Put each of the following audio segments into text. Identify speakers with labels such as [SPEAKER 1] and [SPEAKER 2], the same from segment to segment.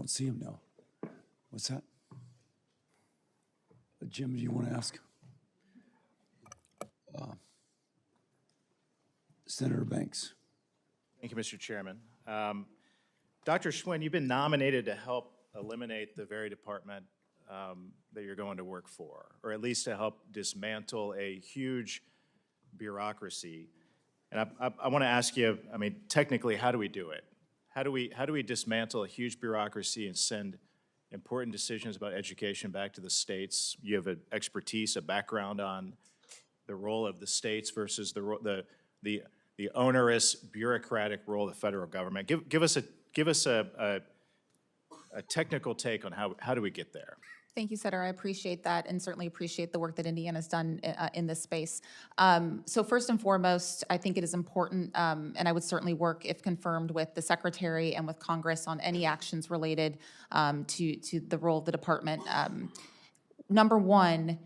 [SPEAKER 1] don't see him now. What's that? Jim, do you want to ask? Senator Banks.
[SPEAKER 2] Thank you, Mr. Chairman. Dr. Schwinn, you've been nominated to help eliminate the very department that you're going to work for, or at least to help dismantle a huge bureaucracy. And I want to ask you, I mean, technically, how do we do it? How do we dismantle a huge bureaucracy and send important decisions about education back to the states? You have an expertise, a background on the role of the states versus the onerous bureaucratic role of the federal government. Give us a technical take on how do we get there?
[SPEAKER 3] Thank you, Senator. I appreciate that and certainly appreciate the work that Indiana's done in this space. So first and foremost, I think it is important, and I would certainly work, if confirmed, with the Secretary and with Congress on any actions related to the role of the department. Number one,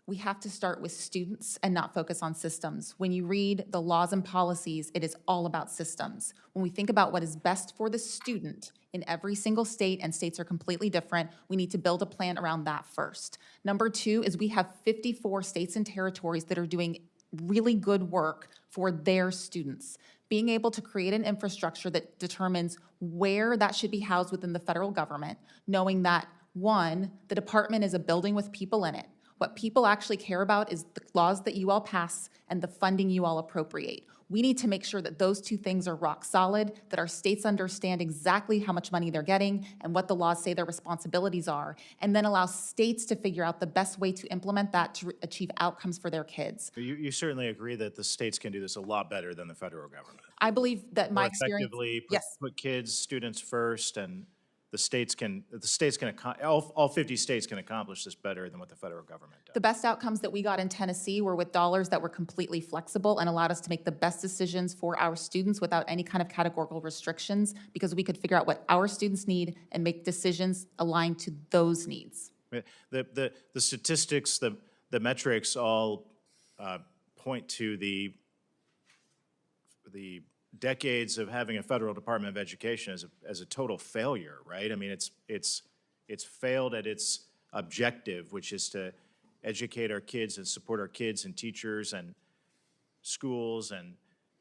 [SPEAKER 3] we have to start with students and not focus on systems. When you read the laws and policies, it is all about systems. When we think about what is best for the student in every single state, and states are completely different, we need to build a plan around that first. Number two is we have 54 states and territories that are doing really good work for their students. Being able to create an infrastructure that determines where that should be housed within the federal government, knowing that, one, the department is a building with people in it. What people actually care about is the laws that you all pass and the funding you all appropriate. We need to make sure that those two things are rock solid, that our states understand exactly how much money they're getting and what the laws say their responsibilities are, and then allow states to figure out the best way to implement that to achieve outcomes for their kids.
[SPEAKER 2] You certainly agree that the states can do this a lot better than the federal government.
[SPEAKER 3] I believe that my experience,
[SPEAKER 2] effectively
[SPEAKER 3] yes.
[SPEAKER 2] Put kids, students first, and all 50 states can accomplish this better than what the federal government does.
[SPEAKER 3] The best outcomes that we got in Tennessee were with dollars that were completely flexible and allowed us to make the best decisions for our students without any kind of categorical restrictions, because we could figure out what our students need and make decisions aligned to those needs.
[SPEAKER 2] The statistics, the metrics all point to the decades of having a federal Department of Education as a total failure, right? I mean, it's failed at its objective, which is to educate our kids and support our kids and teachers and schools and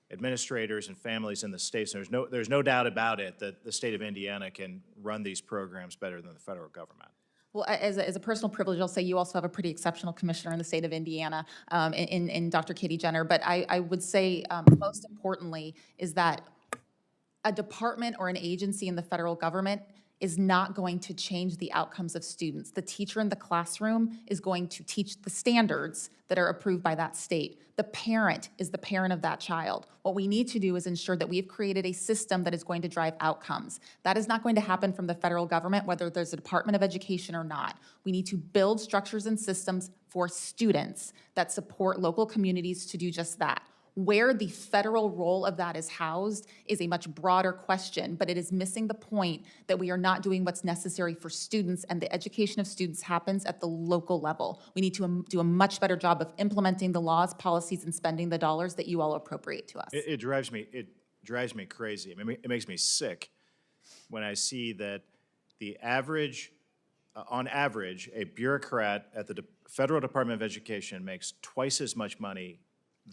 [SPEAKER 2] administrators and families in the states. And there's no doubt about it that the state of Indiana can run these programs better than the federal government.
[SPEAKER 3] Well, as a personal privilege, I'll say you also have a pretty exceptional commissioner in the state of Indiana, in Dr. Katie Jenner. But I would say most importantly is that a department or an agency in the federal government is not going to change the outcomes of students. The teacher in the classroom is going to teach the standards that are approved by that state. The parent is the parent of that child. What we need to do is ensure that we've created a system that is going to drive outcomes. That is not going to happen from the federal government, whether there's a Department of Education or not. We need to build structures and systems for students that support local communities to do just that. Where the federal role of that is housed is a much broader question, but it is missing the point that we are not doing what's necessary for students, and the education of students happens at the local level. We need to do a much better job of implementing the laws, policies, and spending the dollars that you all appropriate to us.
[SPEAKER 2] It drives me crazy. I mean, it makes me sick when I see that the average, on average, a bureaucrat at the Federal Department of Education makes twice as much money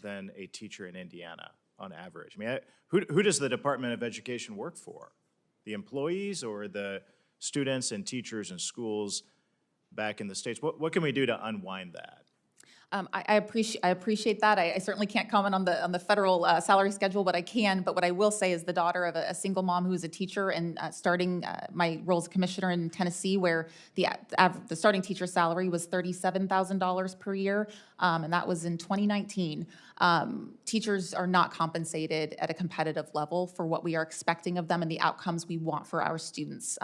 [SPEAKER 2] than a teacher in Indiana on average. I mean, who does the Department of Education work for? The employees or the students and teachers and schools back in the states? What can we do to unwind that?
[SPEAKER 3] I appreciate that. I certainly can't comment on the federal salary schedule, but I can. But what I will say is the daughter of a single mom who is a teacher and starting my role as commissioner in Tennessee, where the starting teacher salary was $37,000 per year, and that was in 2019. Teachers are not compensated at a competitive level for what we are expecting of them and the outcomes we want for our students,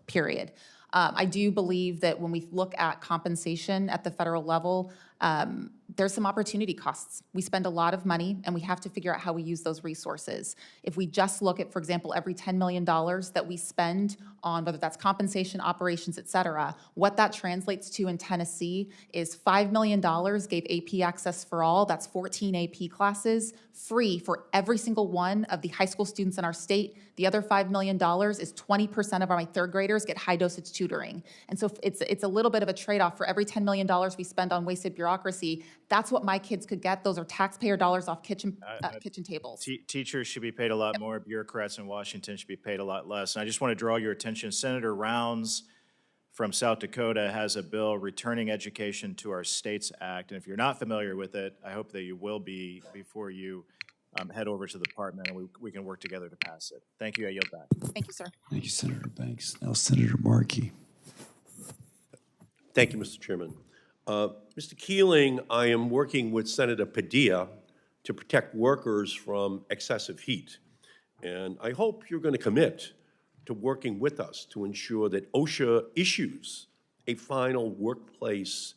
[SPEAKER 3] period. I do believe that when we look at compensation at the federal level, there's some opportunity costs. We spend a lot of money, and we have to figure out how we use those resources. If we just look at, for example, every $10 million that we spend on whether that's compensation, operations, et cetera, what that translates to in Tennessee is $5 million gave AP Access for All. That's 14 AP classes, free for every single one of the high school students in our state. The other $5 million is 20% of my third graders get high dosage tutoring. And so it's a little bit of a trade-off. For every $10 million we spend on wasted bureaucracy, that's what my kids could get. Those are taxpayer dollars off kitchen tables.
[SPEAKER 2] Teachers should be paid a lot more. Bureaucrats in Washington should be paid a lot less. And I just want to draw your attention, Senator Rounds from South Dakota has a bill returning education to our states act. And if you're not familiar with it, I hope that you will be before you head over to the department, and we can work together to pass it. Thank you. I yield back.
[SPEAKER 3] Thank you, sir.
[SPEAKER 1] Thank you, Senator Banks. Now, Senator Markey.
[SPEAKER 4] Thank you, Mr. Chairman. Mr. Keeling, I am working with Senator Padilla to protect workers from excessive heat. And I hope you're going to commit to working with us to ensure that OSHA issues a final workplace